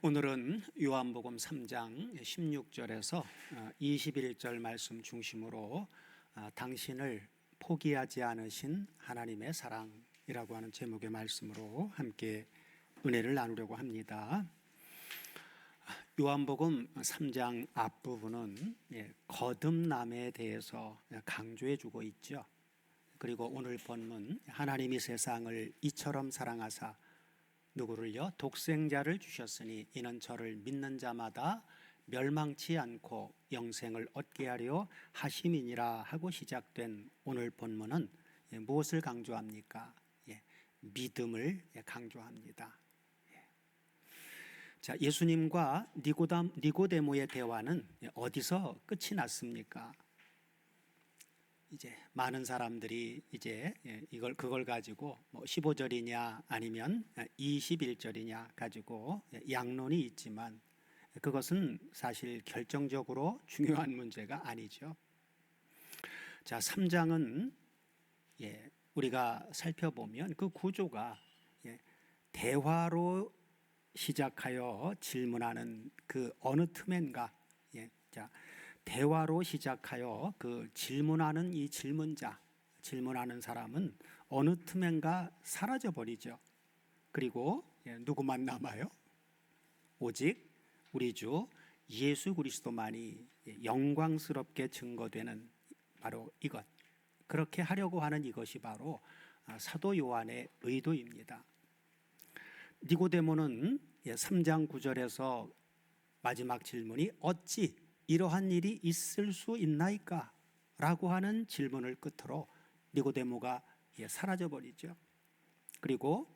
오늘은 요한복음 3장 16절에서 21절 말씀 중심으로 당신을 포기하지 않으신 하나님의 사랑이라고 하는 제목의 말씀으로 함께 은혜를 나누려고 합니다. 요한복음 3장 앞부분은 거듭남에 대해서 강조해 주고 있죠. 그리고 오늘 본문 하나님이 세상을 이처럼 사랑하사 누구를요? 독생자를 주셨으니 이는 저를 믿는 자마다 멸망치 않고 영생을 얻게 하려 하심이니라 하고 시작된 오늘 본문은 무엇을 강조합니까? 믿음을 강조합니다. 자, 예수님과 니고데모의 대화는 어디서 끝이 났습니까? 이제 많은 사람들이 이제 그걸 가지고 15절이냐 아니면 21절이냐 가지고 양론이 있지만 그것은 사실 결정적으로 중요한 문제가 아니죠. 자, 3장은 우리가 살펴보면 그 구조가 대화로 시작하여 질문하는 그 어느 틈엔가 자, 대화로 시작하여 그 질문하는 이 질문하는 사람은 어느 틈엔가 사라져 버리죠. 그리고 누구만 남아요? 오직 우리 주 예수 그리스도만이 영광스럽게 증거되는 바로 이것, 그렇게 하려고 하는 이것이 바로 사도 요한의 의도입니다. 니고데모는 3장 9절에서 마지막 질문이 어찌 이러한 일이 있을 수 있나이까? 라고 하는 질문을 끝으로 니고데모가 사라져버리죠. 그리고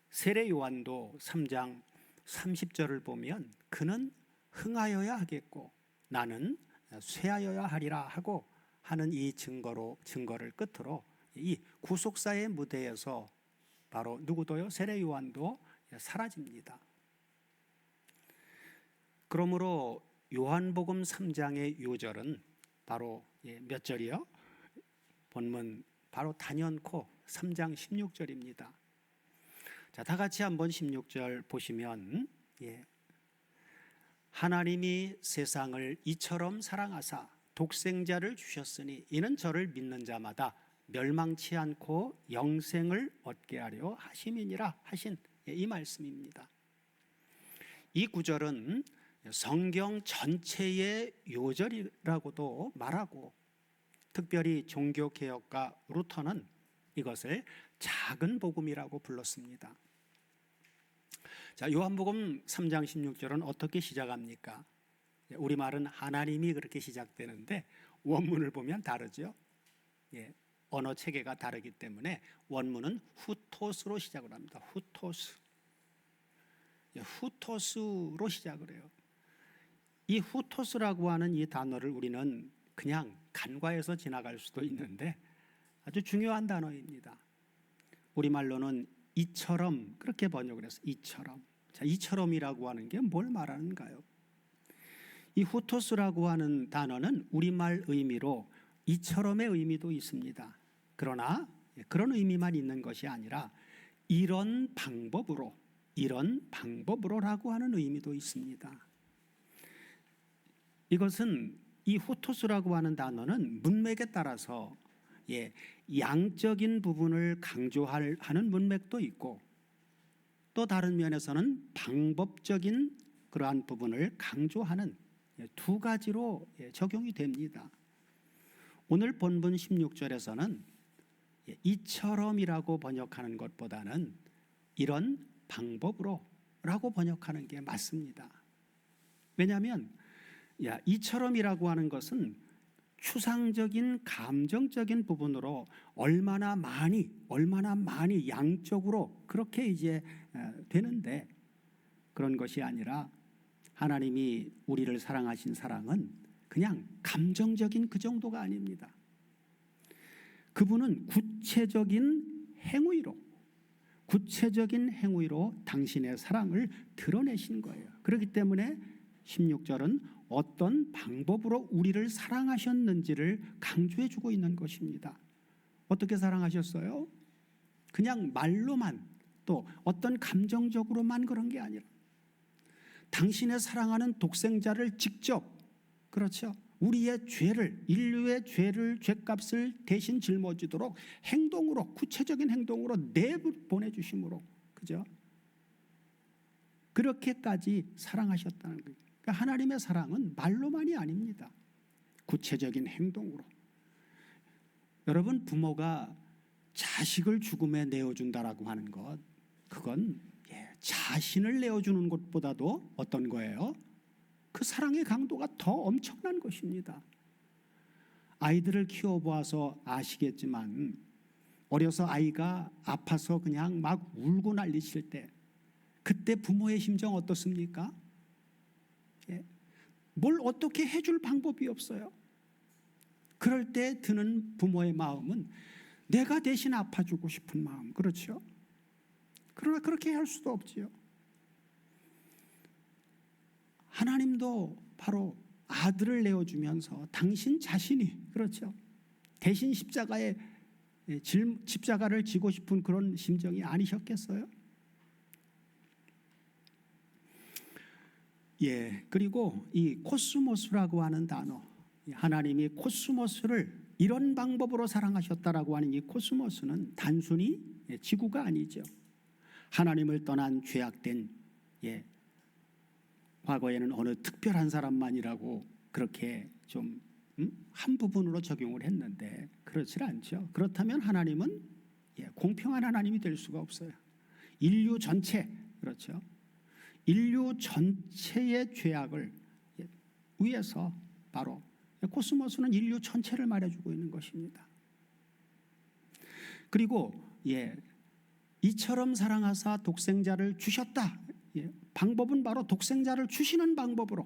세례 요한도 3장 30절을 보면 그는 흥하여야 하겠고 나는 쇠하여야 하리라 하고 하는 이 증거를 끝으로 이 구속사의 무대에서 바로 누구도요? 세례 요한도 사라집니다. 그러므로 요한복음 3장의 요절은 바로 몇 절이요? 본문 바로 단연코 3장 16절입니다. 자, 다 같이 한번 16절 보시면 하나님이 세상을 이처럼 사랑하사 독생자를 주셨으니 이는 저를 믿는 자마다 멸망치 않고 영생을 얻게 하려 하심이니라 하신 이 말씀입니다. 이 구절은 성경 전체의 요절이라고도 말하고 특별히 종교개혁가 루터는 이것을 작은 복음이라고 불렀습니다. 자, 요한복음 3장 16절은 어떻게 시작합니까? 우리말은 하나님이 그렇게 시작되는데 원문을 보면 다르죠. 언어 체계가 다르기 때문에 원문은 후토스로 시작을 합니다. 후토스로 시작을 해요. 이 후토스라고 하는 이 단어를 우리는 그냥 간과해서 지나갈 수도 있는데 아주 중요한 단어입니다. 우리말로는 이처럼 그렇게 번역을 해서 이처럼. 자, 이처럼이라고 하는 게 뭘 말하는가요? 이 후토스라고 하는 단어는 우리말 의미로 이처럼의 의미도 있습니다. 그러나 그런 의미만 있는 것이 아니라 이런 방법으로라고 하는 의미도 있습니다. 이것은 이 후토스라고 하는 단어는 문맥에 따라서 양적인 부분을 강조하는 문맥도 있고 또 다른 면에서는 방법적인 그러한 부분을 강조하는 두 가지로 적용이 됩니다. 오늘 본문 16절에서는 이처럼이라고 번역하는 것보다는 이런 방법으로라고 번역하는 게 맞습니다. 왜냐하면 이처럼이라고 하는 것은 추상적인 감정적인 부분으로 얼마나 많이 양적으로 그렇게 이제 되는데 그런 것이 아니라 하나님이 우리를 사랑하신 사랑은 그냥 감정적인 그 정도가 아닙니다. 그분은 구체적인 행위로 당신의 사랑을 드러내신 거예요. 그렇기 때문에 16절은 어떤 방법으로 우리를 사랑하셨는지를 강조해 주고 있는 것입니다. 어떻게 사랑하셨어요? 그냥 말로만 또 어떤 감정적으로만 그런 게 아니라 당신의 사랑하는 독생자를 직접, 그렇죠, 우리의 죄를, 인류의 죄를, 죄값을 대신 짊어지도록 행동으로, 구체적인 행동으로 내보내주심으로, 그죠? 그렇게까지 사랑하셨다는 거예요. 그러니까 하나님의 사랑은 말로만이 아닙니다. 구체적인 행동으로. 여러분, 부모가 자식을 죽음에 내어준다라고 하는 것, 그건 자신을 내어주는 것보다도 어떤 거예요? 그 사랑의 강도가 더 엄청난 것입니다. 아이들을 키워보아서 아시겠지만 어려서 아이가 아파서 그냥 막 울고 난리칠 때 그때 부모의 심정 어떻습니까? 뭘 어떻게 해줄 방법이 없어요. 그럴 때 드는 부모의 마음은 내가 대신 아파주고 싶은 마음, 그렇죠? 그러나 그렇게 할 수도 없지요. 하나님도 바로 아들을 내어주면서 당신 자신이, 그렇죠, 대신 십자가를 지고 싶은 그런 심정이 아니셨겠어요? 그리고 이 코스모스라고 하는 단어, 하나님이 코스모스를 이런 방법으로 사랑하셨다라고 하는 이 코스모스는 단순히 지구가 아니죠. 하나님을 떠난 죄악된, 과거에는 어느 특별한 사람만이라고 그렇게 좀 한 부분으로 적용을 했는데 그렇지 않죠. 그렇다면 하나님은 공평한 하나님이 될 수가 없어요. 인류 전체, 그렇죠, 인류 전체의 죄악을 위해서 바로 코스모스는 인류 전체를 말해주고 있는 것입니다. 그리고 이처럼 사랑하사 독생자를 주셨다. 방법은 바로 독생자를 주시는 방법으로,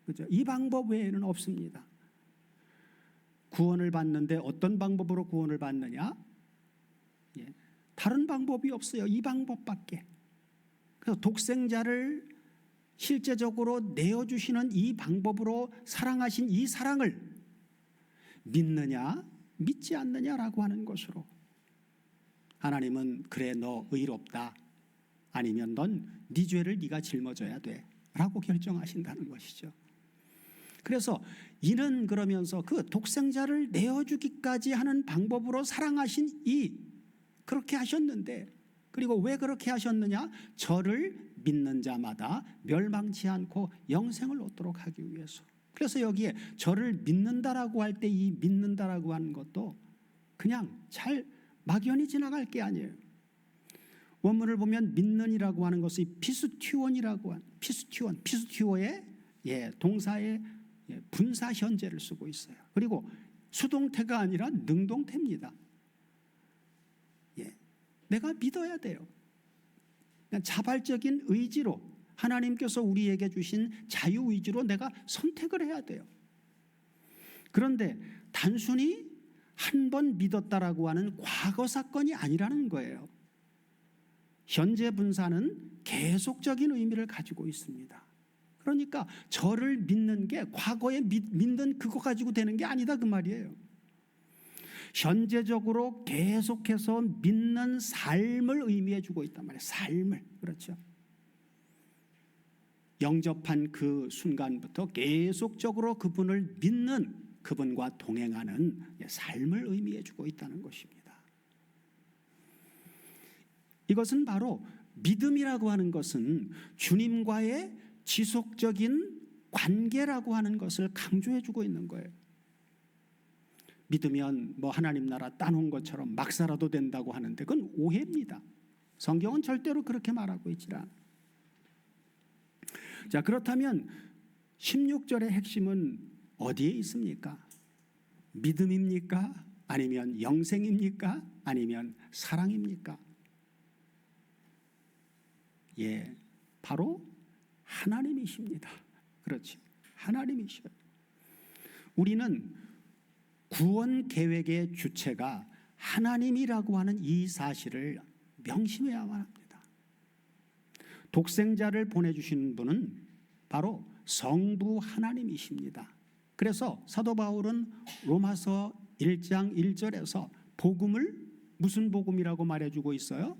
그죠? 이 방법 외에는 없습니다. 구원을 받는데 어떤 방법으로 구원을 받느냐? 다른 방법이 없어요. 이 방법밖에. 그래서 독생자를 실제적으로 내어주시는 이 방법으로 사랑하신 이 사랑을 믿느냐 믿지 않느냐라고 하는 것으로 하나님은 그래 너 의롭다, 아니면 넌 네 죄를 네가 짊어져야 돼 라고 결정하신다는 것이죠. 그래서 이는 그러면서 그 독생자를 내어주기까지 하는 방법으로 사랑하신 그렇게 하셨는데, 그리고 왜 그렇게 하셨느냐? 저를 믿는 자마다 멸망치 않고 영생을 얻도록 하기 위해서. 그래서 여기에 저를 믿는다라고 할 때 이 믿는다라고 하는 것도 그냥 잘 막연히 지나갈 게 아니에요. 원문을 보면 믿는이라고 하는 것이 피스튜온이라고 하는 피스튜어의 동사의 분사 현재를 쓰고 있어요. 그리고 수동태가 아니라 능동태입니다. 내가 믿어야 돼요. 자발적인 의지로 하나님께서 우리에게 주신 자유의지로 내가 선택을 해야 돼요. 그런데 단순히 한 번 믿었다라고 하는 과거 사건이 아니라는 거예요. 현재 분사는 계속적인 의미를 가지고 있습니다. 그러니까 저를 믿는 게 과거에 믿는 그거 가지고 되는 게 아니다 그 말이에요. 현재적으로 계속해서 믿는 삶을 의미해 주고 있단 말이에요. 삶을, 그렇죠. 영접한 그 순간부터 계속적으로 그분을 믿는, 그분과 동행하는 삶을 의미해 주고 있다는 것입니다. 이것은 바로 믿음이라고 하는 것은 주님과의 지속적인 관계라고 하는 것을 강조해 주고 있는 거예요. 믿으면 뭐 하나님 나라 따놓은 것처럼 막 살아도 된다고 하는데 그건 오해입니다. 성경은 절대로 그렇게 말하고 있지 않아요. 자, 그렇다면 16절의 핵심은 어디에 있습니까? 믿음입니까? 아니면 영생입니까? 아니면 사랑입니까? 바로 하나님이십니다. 그렇지, 하나님이셔요. 우리는 구원 계획의 주체가 하나님이라고 하는 이 사실을 명심해야만 합니다. 독생자를 보내주신 분은 바로 성부 하나님이십니다. 그래서 사도 바울은 로마서 1장 1절에서 복음을 무슨 복음이라고 말해주고 있어요?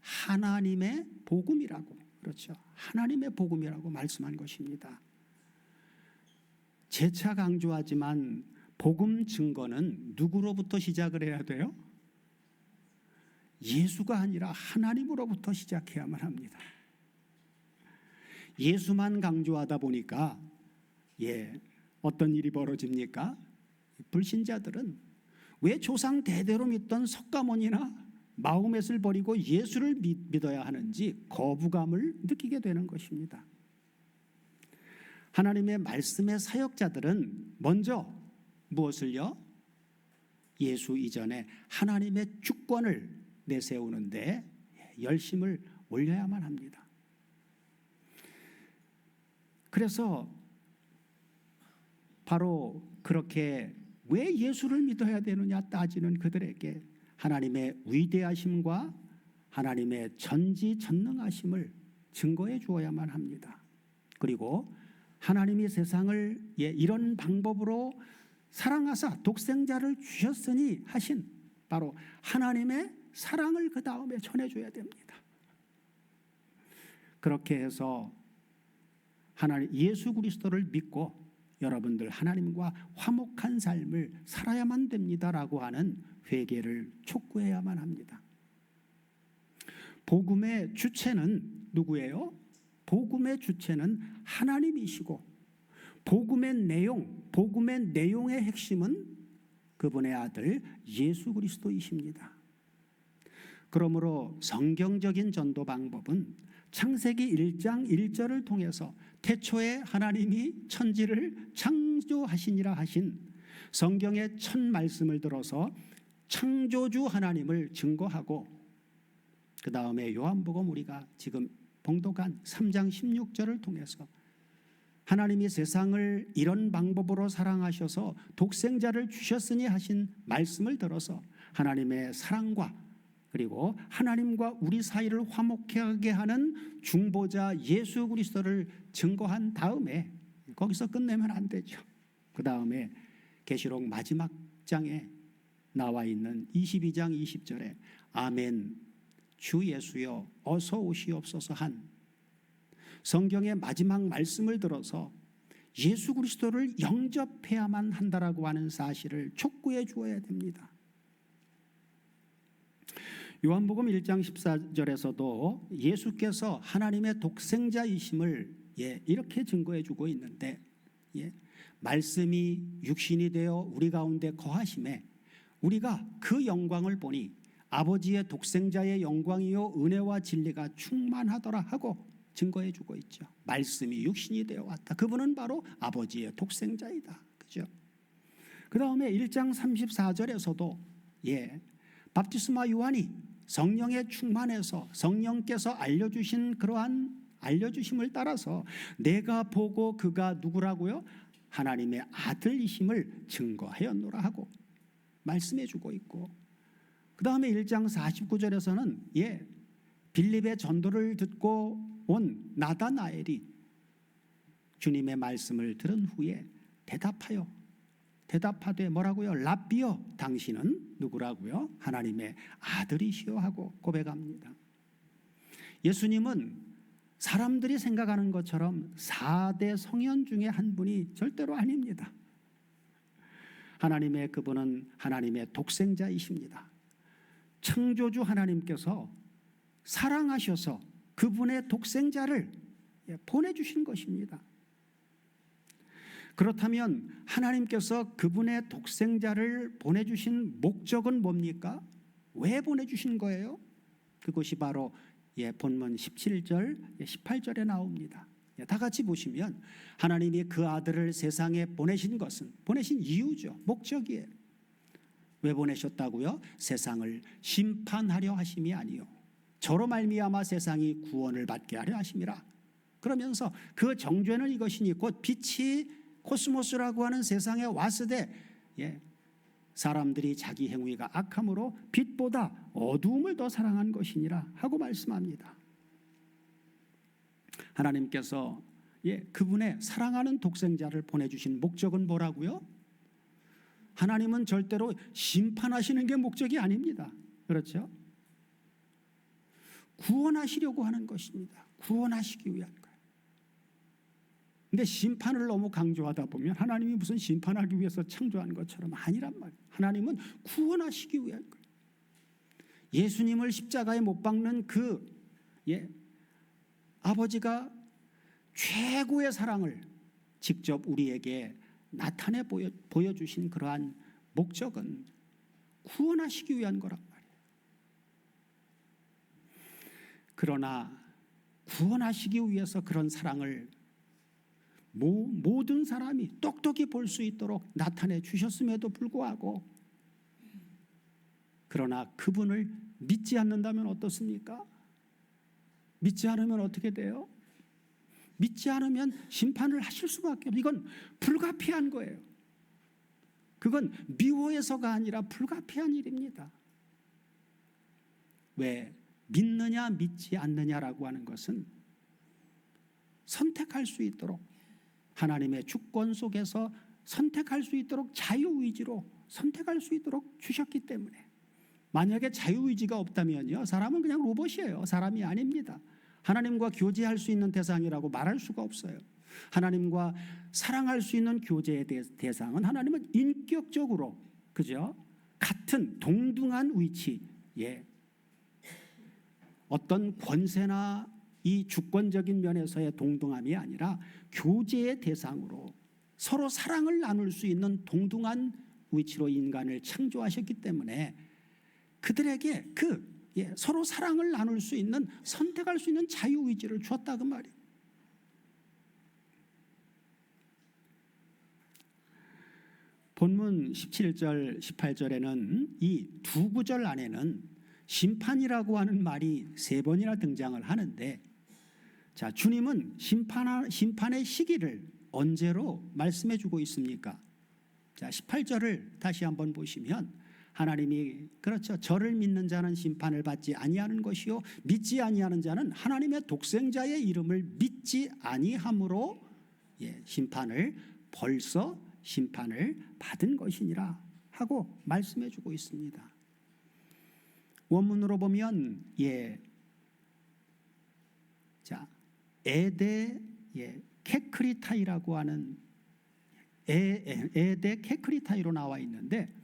하나님의 복음이라고, 그렇죠, 하나님의 복음이라고 말씀한 것입니다. 재차 강조하지만 복음 증거는 누구로부터 시작을 해야 돼요? 예수가 아니라 하나님으로부터 시작해야만 합니다. 예수만 강조하다 보니까 어떤 일이 벌어집니까? 불신자들은 왜 조상 대대로 믿던 석가모니나 마호멧을 버리고 예수를 믿어야 하는지 거부감을 느끼게 되는 것입니다. 하나님의 말씀의 사역자들은 먼저 무엇을요? 예수 이전에 하나님의 주권을 내세우는데 열심을 올려야만 합니다. 그래서 바로 그렇게 왜 예수를 믿어야 되느냐 따지는 그들에게 하나님의 위대하심과 하나님의 전지전능하심을 증거해 주어야만 합니다. 그리고 하나님이 세상을 이런 방법으로 사랑하사 독생자를 주셨으니 하신 바로 하나님의 사랑을 그 다음에 전해줘야 됩니다. 그렇게 해서 하나님 예수 그리스도를 믿고 여러분들 하나님과 화목한 삶을 살아야만 됩니다라고 하는 회개를 촉구해야만 합니다. 복음의 주체는 누구예요? 복음의 주체는 하나님이시고 복음의 내용의 핵심은 그분의 아들 예수 그리스도이십니다. 그러므로 성경적인 전도 방법은 창세기 1장 1절을 통해서 태초에 하나님이 천지를 창조하시니라 하신 성경의 첫 말씀을 들어서 창조주 하나님을 증거하고 그 다음에 요한복음 우리가 지금 봉독한 3장 16절을 통해서 하나님이 세상을 이런 방법으로 사랑하셔서 독생자를 주셨으니 하신 말씀을 들어서 하나님의 사랑과 그리고 하나님과 우리 사이를 화목하게 하는 중보자 예수 그리스도를 증거한 다음에 거기서 끝내면 안 되죠. 그 다음에 계시록 마지막 장에 나와 있는 22장 20절에 아멘 주 예수여 어서 오시옵소서 한 성경의 마지막 말씀을 들어서 예수 그리스도를 영접해야만 한다라고 하는 사실을 촉구해 주어야 됩니다. 요한복음 1장 14절에서도 예수께서 하나님의 독생자이심을 이렇게 증거해 주고 있는데 말씀이 육신이 되어 우리 가운데 거하심에 우리가 그 영광을 보니 아버지의 독생자의 영광이요 은혜와 진리가 충만하더라 하고 증거해 주고 있죠. 말씀이 육신이 되어 왔다. 그분은 바로 아버지의 독생자이다. 그죠? 그 다음에 1장 34절에서도 밥티스마 요한이 성령에 충만해서 성령께서 알려주신 그러한 알려주심을 따라서 내가 보고 그가 누구라고요? 하나님의 아들이심을 증거하였노라 하고 말씀해 주고 있고 그 다음에 1장 49절에서는 빌립의 전도를 듣고 온 나다나엘이 주님의 말씀을 들은 후에 대답하되 뭐라고요? 랍비여 당신은 누구라고요? 하나님의 아들이시여 하고 고백합니다. 예수님은 사람들이 생각하는 것처럼 4대 성현 중에 한 분이 절대로 아닙니다. 그분은 하나님의 독생자이십니다. 창조주 하나님께서 사랑하셔서 그분의 독생자를 보내주신 것입니다. 그렇다면 하나님께서 그분의 독생자를 보내주신 목적은 뭡니까? 왜 보내주신 거예요? 그것이 바로 본문 17절, 18절에 나옵니다. 다 같이 보시면 하나님이 그 아들을 세상에 보내신 것은 보내신 이유죠. 목적이에요. 왜 보내셨다고요? 세상을 심판하려 하심이 아니요 저로 말미암아 세상이 구원을 받게 하려 하심이라. 그러면서 그 정죄는 이것이니 곧 빛이 코스모스라고 하는 세상에 왔을 때 사람들이 자기 행위가 악함으로 빛보다 어두움을 더 사랑한 것이니라 하고 말씀합니다. 하나님께서 그분의 사랑하는 독생자를 보내주신 목적은 뭐라고요? 하나님은 절대로 심판하시는 게 목적이 아닙니다. 그렇죠? 구원하시려고 하는 것입니다. 구원하시기 위한 거예요. 근데 심판을 너무 강조하다 보면 하나님이 무슨 심판하기 위해서 창조한 것처럼 아니란 말이에요. 하나님은 구원하시기 위한 거예요. 예수님을 십자가에 못 박는 아버지가 최고의 사랑을 직접 우리에게 나타내 보여주신 그러한 목적은 구원하시기 위한 거란 말이에요. 그러나 구원하시기 위해서 그런 사랑을 모든 사람이 똑똑히 볼 수 있도록 나타내 주셨음에도 불구하고, 그러나 그분을 믿지 않는다면 어떻습니까? 믿지 않으면 어떻게 돼요? 믿지 않으면 심판을 하실 수밖에 없어요. 이건 불가피한 거예요. 그건 미워해서가 아니라 불가피한 일입니다. 왜? 믿느냐 믿지 않느냐라고 하는 것은 선택할 수 있도록, 하나님의 주권 속에서 선택할 수 있도록 자유의지로 선택할 수 있도록 주셨기 때문에, 만약에 자유의지가 없다면요, 사람은 그냥 로봇이에요. 사람이 아닙니다. 하나님과 교제할 수 있는 대상이라고 말할 수가 없어요. 하나님과 사랑할 수 있는 교제의 대상은 하나님은 인격적으로, 그죠? 같은 동등한 위치에 어떤 권세나 이 주권적인 면에서의 동등함이 아니라 교제의 대상으로 서로 사랑을 나눌 수 있는 동등한 위치로 인간을 창조하셨기 때문에 그들에게 서로 사랑을 나눌 수 있는, 선택할 수 있는 자유의지를 주었다 그 말이에요. 본문 17절 18절에는 이 두 구절 안에는 심판이라고 하는 말이 3번이나 등장을 하는데, 자, 주님은 심판의 시기를 언제로 말씀해 주고 있습니까? 자, 18절을 다시 한번 보시면 하나님이, 그렇죠, 저를 믿는 자는 심판을 받지 아니하는 것이요 믿지 아니하는 자는 하나님의 독생자의 이름을 믿지 아니함으로 벌써 심판을 받은 것이니라 하고 말씀해 주고 있습니다. 원문으로 보면 에데 케크리타이라고 하는 에데 케크리타이로 나와 있는데,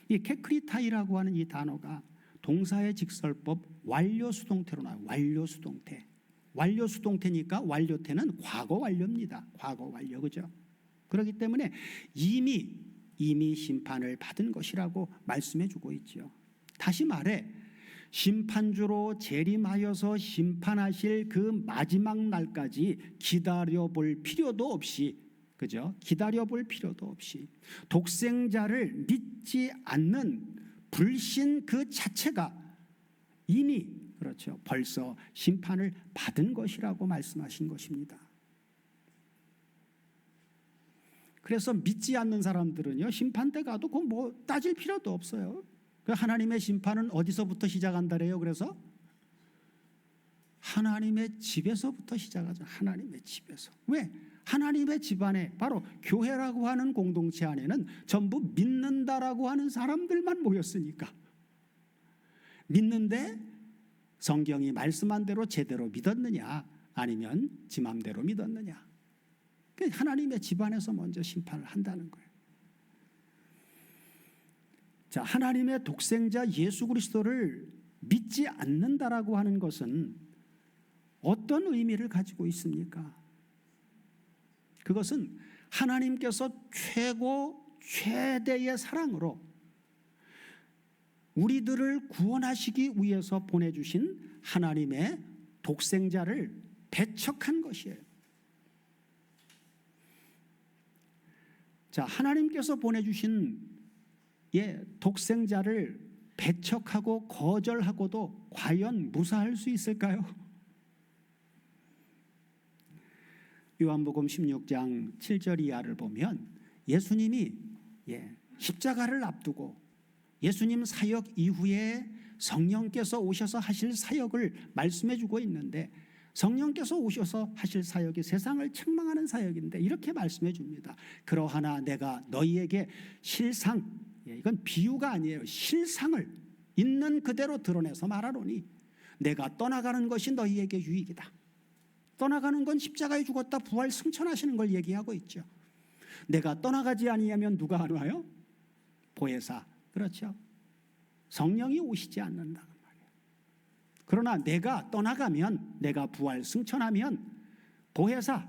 이 케크리타이라고 하는 이 단어가 동사의 직설법 완료수동태로 나와요. 완료수동태. 완료수동태니까 완료태는 과거 완료입니다. 과거 완료, 그죠? 그렇기 때문에 이미 심판을 받은 것이라고 말씀해 주고 있죠. 다시 말해 심판주로 재림하여서 심판하실 그 마지막 날까지 기다려볼 필요도 없이, 그죠? 기다려볼 필요도 없이 독생자를 믿지 않는 불신 그 자체가 이미, 그렇죠, 벌써 심판을 받은 것이라고 말씀하신 것입니다. 그래서 믿지 않는 사람들은요, 심판 때 가도 그거 뭐 따질 필요도 없어요. 하나님의 심판은 어디서부터 시작한다래요? 그래서 하나님의 집에서부터 시작하죠. 하나님의 집에서. 왜? 하나님의 집안에, 바로 교회라고 하는 공동체 안에는 전부 믿는다라고 하는 사람들만 모였으니까. 믿는데 성경이 말씀한 대로 제대로 믿었느냐, 아니면 지 맘대로 믿었느냐. 하나님의 집안에서 먼저 심판을 한다는 거예요. 자, 하나님의 독생자 예수 그리스도를 믿지 않는다라고 하는 것은 어떤 의미를 가지고 있습니까? 그것은 하나님께서 최대의 사랑으로 우리들을 구원하시기 위해서 보내주신 하나님의 독생자를 배척한 것이에요. 자, 하나님께서 보내주신 독생자를 배척하고 거절하고도 과연 무사할 수 있을까요? 요한복음 16장 7절 이하를 보면 예수님이 십자가를 앞두고 예수님 사역 이후에 성령께서 오셔서 하실 사역을 말씀해 주고 있는데, 성령께서 오셔서 하실 사역이 세상을 책망하는 사역인데 이렇게 말씀해 줍니다. 그러하나 내가 너희에게 실상, 이건 비유가 아니에요, 실상을 있는 그대로 드러내서 말하노니 내가 떠나가는 것이 너희에게 유익이다. 떠나가는 건 십자가에 죽었다 부활 승천하시는 걸 얘기하고 있죠. 내가 떠나가지 아니하면 누가 하나요? 보혜사. 그렇죠. 성령이 오시지 않는다. 그러나 내가 떠나가면, 내가 부활 승천하면 보혜사,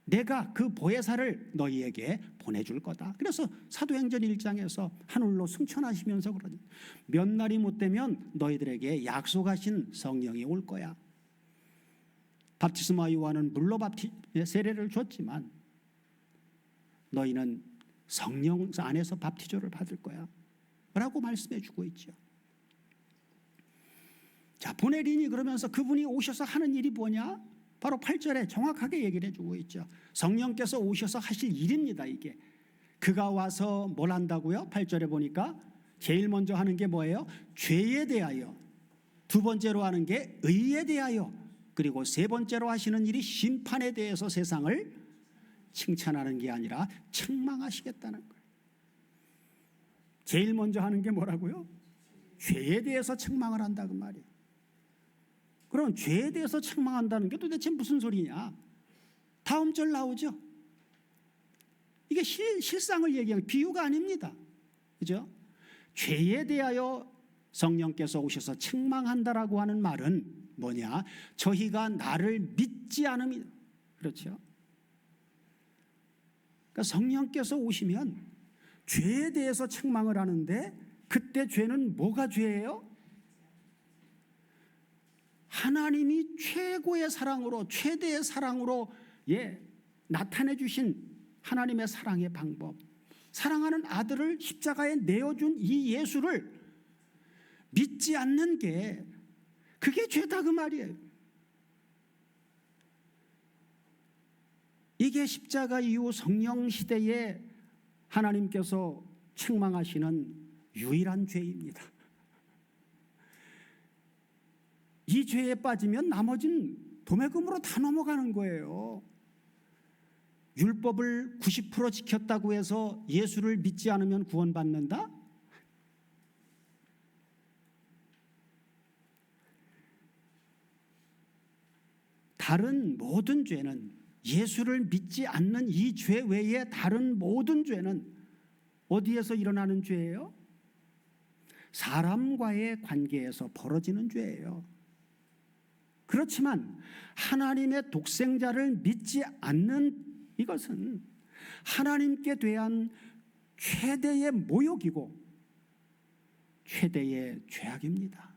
내가 그 보혜사를 너희에게 보내줄 거다. 그래서 사도행전 1장에서 하늘로 승천하시면서 그러니 몇 날이 못 되면 너희들에게 약속하신 성령이 올 거야. 바티스마 요한은 물로 세례를 줬지만 너희는 성령 안에서 밥티조를 받을 거야 라고 말씀해 주고 있죠. 자, 보내리니 그러면서 그분이 오셔서 하는 일이 뭐냐? 바로 8절에 정확하게 얘기를 해주고 있죠. 성령께서 오셔서 하실 일입니다. 이게 그가 와서 뭘 한다고요? 8절에 보니까 제일 먼저 하는 게 뭐예요? 죄에 대하여, 두 번째로 하는 게 의에 대하여, 그리고 세 번째로 하시는 일이 심판에 대해서 세상을 칭찬하는 게 아니라 책망하시겠다는 거예요. 제일 먼저 하는 게 뭐라고요? 죄에 대해서 책망을 한다 그 말이에요. 그럼 죄에 대해서 책망한다는 게 도대체 무슨 소리냐? 다음 절 나오죠. 이게 실상을 얘기하는 비유가 아닙니다. 그죠? 죄에 대하여 성령께서 오셔서 책망한다라고 하는 말은 뭐냐? 저희가 나를 믿지 않음이다. 그렇죠? 그러니까 성령께서 오시면 죄에 대해서 책망을 하는데, 그때 죄는 뭐가 죄예요? 하나님이 최고의 사랑으로, 최대의 사랑으로 나타내 주신 하나님의 사랑의 방법, 사랑하는 아들을 십자가에 내어준 이 예수를 믿지 않는 게, 그게 죄다 그 말이에요. 이게 십자가 이후 성령 시대에 하나님께서 책망하시는 유일한 죄입니다. 이 죄에 빠지면 나머진 도매금으로 다 넘어가는 거예요. 율법을 90% 지켰다고 해서 예수를 믿지 않으면 구원받는다? 다른 모든 죄는, 예수를 믿지 않는 이 죄 외에 다른 모든 죄는 어디에서 일어나는 죄예요? 사람과의 관계에서 벌어지는 죄예요. 그렇지만 하나님의 독생자를 믿지 않는 이것은 하나님께 대한 최대의 모욕이고 최대의 죄악입니다.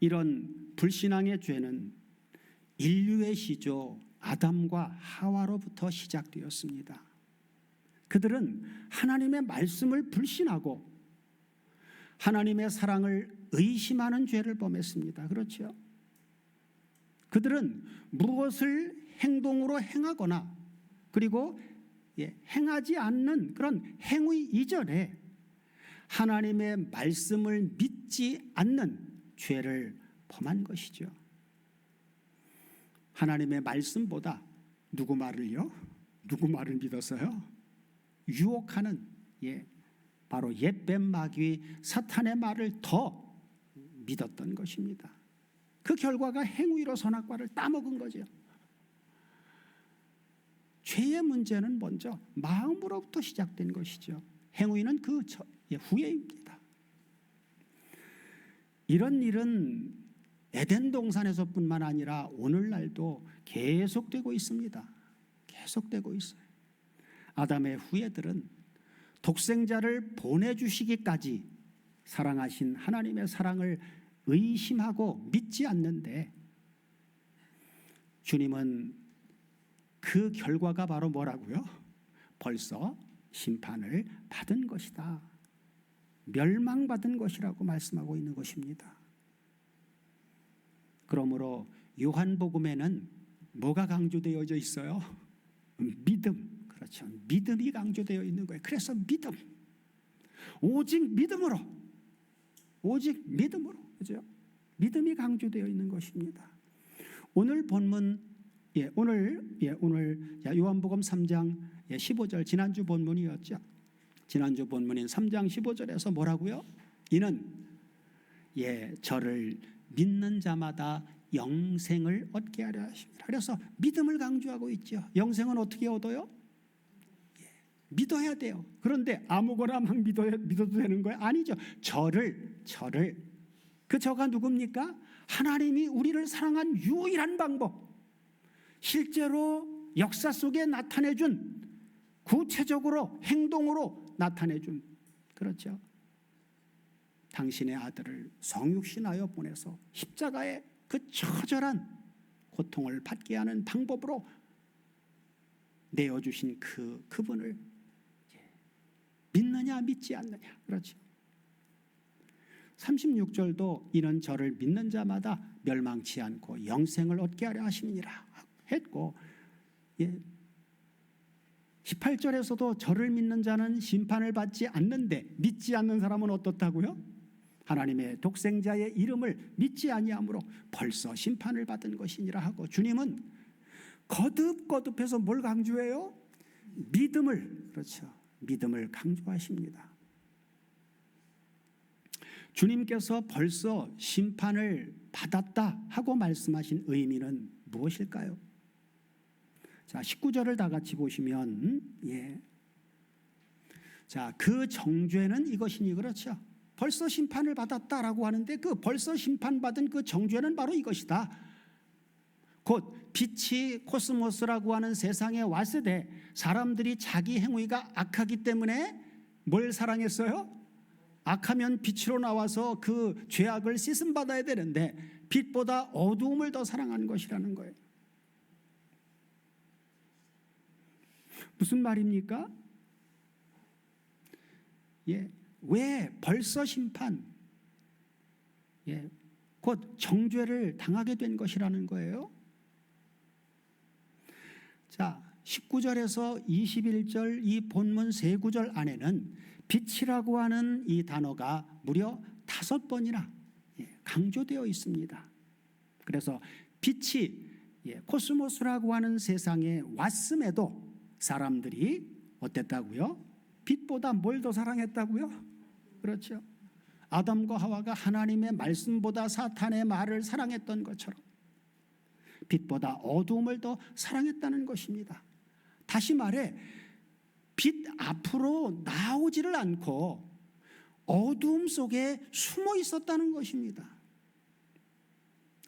이런 불신앙의 죄는 인류의 시조 아담과 하와로부터 시작되었습니다. 그들은 하나님의 말씀을 불신하고 하나님의 사랑을 의심하는 죄를 범했습니다. 그렇죠? 그들은 무엇을 행동으로 행하거나 그리고 행하지 않는 그런 행위 이전에 하나님의 말씀을 믿지 않는 죄를 범한 것이죠. 하나님의 말씀보다 누구 말을요? 누구 말을 믿었어요? 유혹하는 바로 옛뱀 마귀 사탄의 말을 더 믿었던 것입니다. 그 결과가 행위로 선악과를 따먹은 거죠. 죄의 문제는 먼저 마음으로부터 시작된 것이죠. 행위는 그 후에입니다. 이런 일은 에덴 동산에서뿐만 아니라 오늘날도 계속되고 있습니다. 계속되고 있어요. 아담의 후예들은 독생자를 보내주시기까지 사랑하신 하나님의 사랑을 의심하고 믿지 않는데, 주님은 그 결과가 바로 뭐라고요? 벌써 심판을 받은 것이다, 멸망받은 것이라고 말씀하고 있는 것입니다. 그러므로 요한복음에는 뭐가 강조되어져 있어요? 믿음. 그렇죠. 믿음이 강조되어 있는 거예요. 그래서 믿음, 오직 믿음으로, 오직 믿음으로, 그죠? 믿음이 강조되어 있는 것입니다. 오늘 본문, 오늘 요한복음 3장 15절 지난주 본문이었죠. 지난주 본문인 3장 15절에서 뭐라고요? 이는 저를 믿는 자마다 영생을 얻게 하려 하십니다. 그래서 믿음을 강조하고 있죠. 영생은 어떻게 얻어요? 믿어야 돼요. 그런데 아무거나 막 믿어도 되는 거예요? 아니죠. 저를 그 저가 누굽니까? 하나님이 우리를 사랑한 유일한 방법, 실제로 역사 속에 나타내준, 구체적으로 행동으로 나타내준, 그렇죠. 당신의 아들을 성육신하여 보내서 십자가에 그 처절한 고통을 받게 하는 방법으로 내어주신 그분을 믿느냐 믿지 않느냐. 그렇죠. 36절도 이는 저를 믿는 자마다 멸망치 않고 영생을 얻게 하려 하심이니라 했고, 18절에서도 저를 믿는 자는 심판을 받지 않는데 믿지 않는 사람은 어떻다고요? 하나님의 독생자의 이름을 믿지 아니하므로 벌써 심판을 받은 것이니라 하고, 주님은 거듭거듭해서 뭘 강조해요? 믿음을, 그렇죠. 믿음을 강조하십니다. 주님께서 벌써 심판을 받았다 하고 말씀하신 의미는 무엇일까요? 자, 19절을 다 같이 보시면, 자, 그 정죄는 이것이니, 그렇죠. 벌써 심판을 받았다라고 하는데 그 벌써 심판받은 그 정죄는 바로 이것이다. 곧 빛이 코스모스라고 하는 세상에 왔을 때 사람들이 자기 행위가 악하기 때문에 뭘 사랑했어요? 악하면 빛으로 나와서 그 죄악을 씻음받아야 되는데 빛보다 어두움을 더 사랑하는 것이라는 거예요. 무슨 말입니까? 왜 벌써 심판, 곧 정죄를 당하게 된 것이라는 거예요. 자, 19절에서 21절 이 본문 세 구절 안에는 빛이라고 하는 이 단어가 무려 5번이나 강조되어 있습니다. 그래서 빛이 코스모스라고 하는 세상에 왔음에도 사람들이 어땠다고요? 빛보다 뭘 더 사랑했다고요? 그렇죠. 아담과 하와가 하나님의 말씀보다 사탄의 말을 사랑했던 것처럼 빛보다 어두움을 더 사랑했다는 것입니다. 다시 말해 빛 앞으로 나오지를 않고 어두움 속에 숨어 있었다는 것입니다.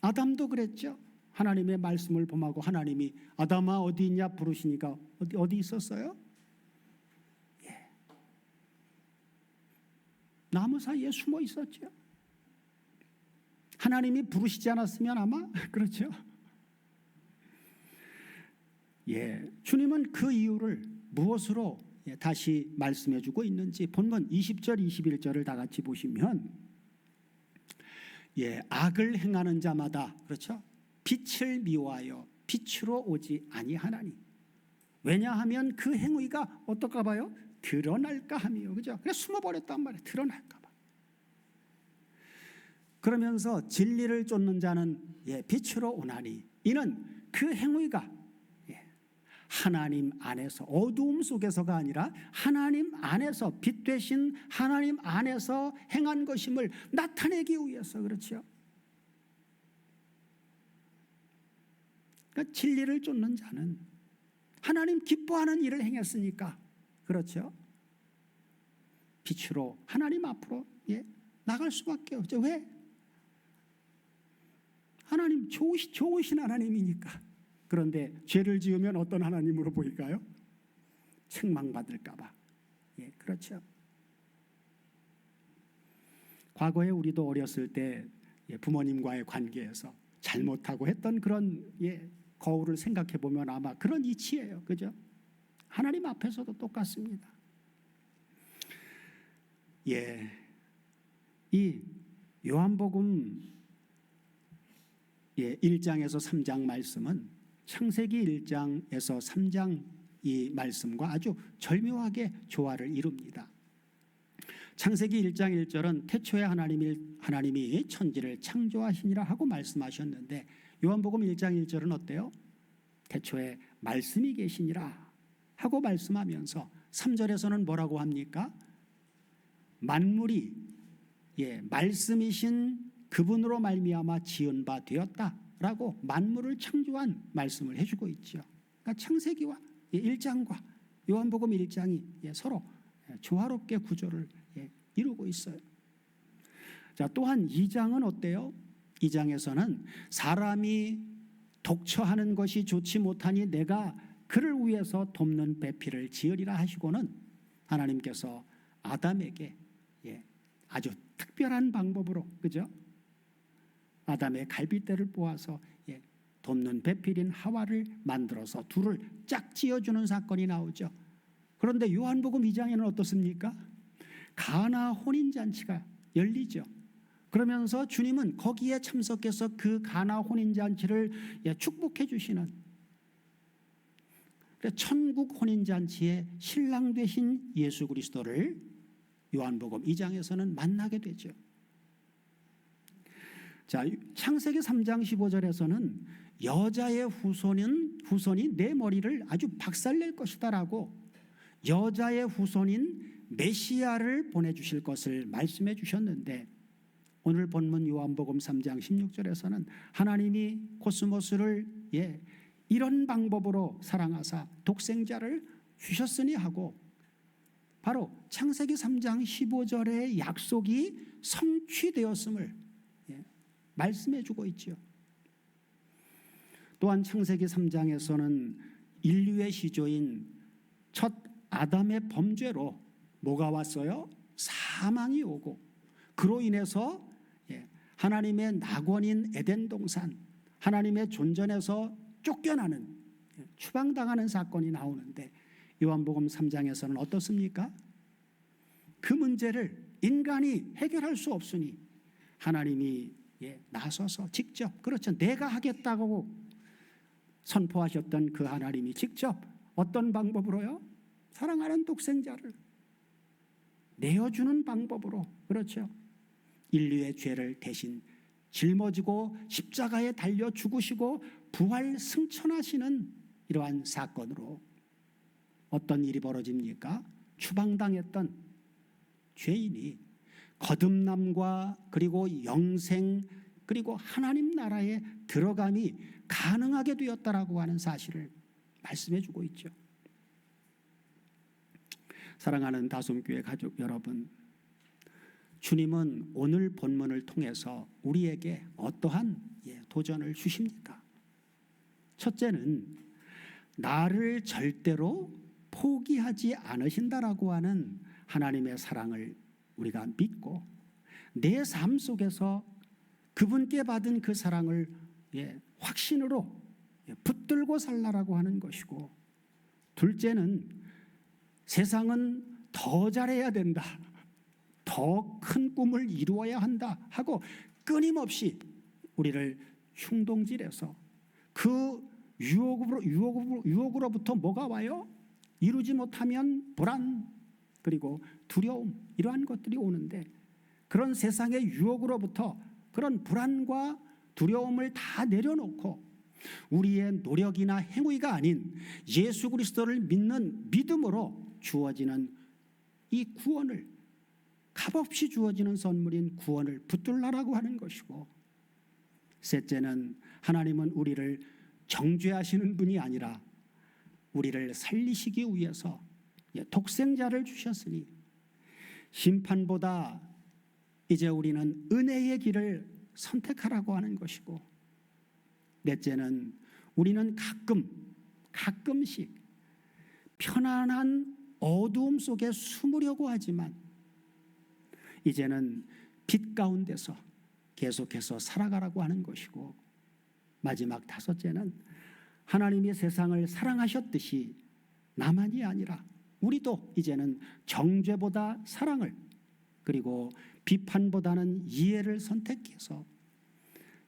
아담도 그랬죠. 하나님의 말씀을 범하고 하나님이 아담아 어디 있냐 부르시니까 어디 있었어요? 나무 사이에 숨어 있었죠. 하나님이 부르시지 않았으면 아마 그렇죠. 주님은 그 이유를 무엇으로 다시 말씀해 주고 있는지 본문 20절 21절을 다 같이 보시면 악을 행하는 자마다, 그렇죠, 빛을 미워하여 빛으로 오지 아니하나니 왜냐하면 그 행위가 어떨까 봐요? 드러날까 하며, 그죠? 그래서 숨어버렸단 말이에요. 드러날까 봐. 그러면서 진리를 쫓는 자는 빛으로 오나니 이는 그 행위가 하나님 안에서, 어두움 속에서가 아니라 하나님 안에서, 빛 되신 하나님 안에서 행한 것임을 나타내기 위해서, 그렇죠? 그러니까 진리를 쫓는 자는 하나님 기뻐하는 일을 행했으니까, 그렇죠? 빛으로 하나님 앞으로 나갈 수밖에 없죠. 왜? 하나님 좋으신 하나님이니까. 그런데 죄를 지으면 어떤 하나님으로 보일까요? 책망받을까 봐. 그렇죠. 과거에 우리도 어렸을 때 부모님과의 관계에서 잘못하고 했던 그런 거울을 생각해 보면 아마 그런 이치예요. 그죠? 하나님 앞에서도 똑같습니다. 이 요한복음 1장에서 3장 말씀은 창세기 1장에서 3장 이 말씀과 아주 절묘하게 조화를 이룹니다. 창세기 1장 1절은 태초에 하나님이 천지를 창조하시니라 하고 말씀하셨는데 요한복음 1장 1절은 어때요? 태초에 말씀이 계시니라 하고 말씀하면서 3절에서는 뭐라고 합니까? 만물이 말씀이신 그분으로 말미암아 지은 바 되었다라고 만물을 창조한 말씀을 해주고 있죠. 그러니까 창세기와 1장과 요한복음 1장이 서로 조화롭게 구조를 이루고 있어요. 자, 또한 2장은 어때요? 2장에서는 사람이 독처하는 것이 좋지 못하니 내가 그를 위해서 돕는 배필을 지으리라 하시고는 하나님께서 아담에게 아주 특별한 방법으로, 그죠? 아담의 갈빗대를 뽑아서 돕는 배필인 하와를 만들어서 둘을 짝 지어주는 사건이 나오죠. 그런데 요한복음 2장에는 어떻습니까? 가나 혼인잔치가 열리죠. 그러면서 주님은 거기에 참석해서 그 가나 혼인잔치를 축복해 주시는, 천국 혼인잔치의 신랑 되신 예수 그리스도를 요한복음 2장에서는 만나게 되죠. 자, 창세기 3장 15절에서는 여자의 후손이 내 머리를 아주 박살낼 것이다라고 여자의 후손인 메시아를 보내주실 것을 말씀해 주셨는데, 오늘 본문 요한복음 3장 16절에서는 하나님이 코스모스를 이런 방법으로 사랑하사 독생자를 주셨으니 하고 바로 창세기 3장 15절의 약속이 성취되었음을 말씀해 주고 있죠. 또한 창세기 3장에서는 인류의 시조인 첫 아담의 범죄로 뭐가 왔어요? 사망이 오고 그로 인해서 하나님의 낙원인 에덴 동산, 하나님의 존전에서 쫓겨나는, 추방당하는 사건이 나오는데 요한복음 3장에서는 어떻습니까? 그 문제를 인간이 해결할 수 없으니 하나님이 나서서 직접, 그렇죠, 내가 하겠다고 선포하셨던 그 하나님이 직접 어떤 방법으로요? 사랑하는 독생자를 내어주는 방법으로, 그렇죠, 인류의 죄를 대신 짊어지고 십자가에 달려 죽으시고 부활 승천하시는 이러한 사건으로 어떤 일이 벌어집니까? 추방당했던 죄인이 거듭남과 그리고 영생 그리고 하나님 나라에 들어감이 가능하게 되었다라고 하는 사실을 말씀해 주고 있죠. 사랑하는 다솜교회 가족 여러분, 주님은 오늘 본문을 통해서 우리에게 어떠한 도전을 주십니까? 첫째는 나를 절대로 포기하지 않으신다라고 하는 하나님의 사랑을 우리가 믿고 내 삶 속에서 그분께 받은 그 사랑을 확신으로 붙들고 살라라고 하는 것이고, 둘째는 세상은 더 잘해야 된다, 더 큰 꿈을 이루어야 한다 하고 끊임없이 우리를 충동질해서 그 유혹으로부터 뭐가 와요? 이루지 못하면 불안 그리고 두려움, 이러한 것들이 오는데, 그런 세상의 유혹으로부터 그런 불안과 두려움을 다 내려놓고 우리의 노력이나 행위가 아닌 예수 그리스도를 믿는 믿음으로 주어지는 이 구원을, 값없이 주어지는 선물인 구원을 붙들라라고 하는 것이고, 셋째는 하나님은 우리를 정죄하시는 분이 아니라 우리를 살리시기 위해서 독생자를 주셨으니 심판보다 이제 우리는 은혜의 길을 선택하라고 하는 것이고, 넷째는 우리는 가끔씩 편안한 어두움 속에 숨으려고 하지만 이제는 빛 가운데서 계속해서 살아가라고 하는 것이고, 마지막 다섯째는 하나님이 세상을 사랑하셨듯이 나만이 아니라 우리도 이제는 정죄보다 사랑을, 그리고 비판보다는 이해를 선택해서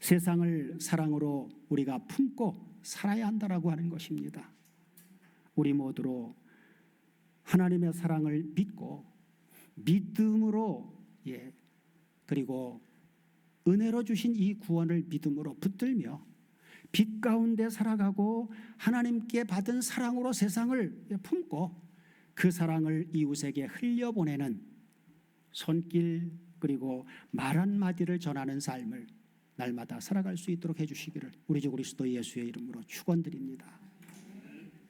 세상을 사랑으로 우리가 품고 살아야 한다라고 하는 것입니다. 우리 모두로 하나님의 사랑을 믿고 믿음으로 그리고 은혜로 주신 이 구원을 믿음으로 붙들며 빛 가운데 살아가고 하나님께 받은 사랑으로 세상을 품고 그 사랑을 이웃에게 흘려보내는 손길 그리고 말 한마디를 전하는 삶을 날마다 살아갈 수 있도록 해주시기를 우리 주 그리스도 예수의 이름으로 축원드립니다.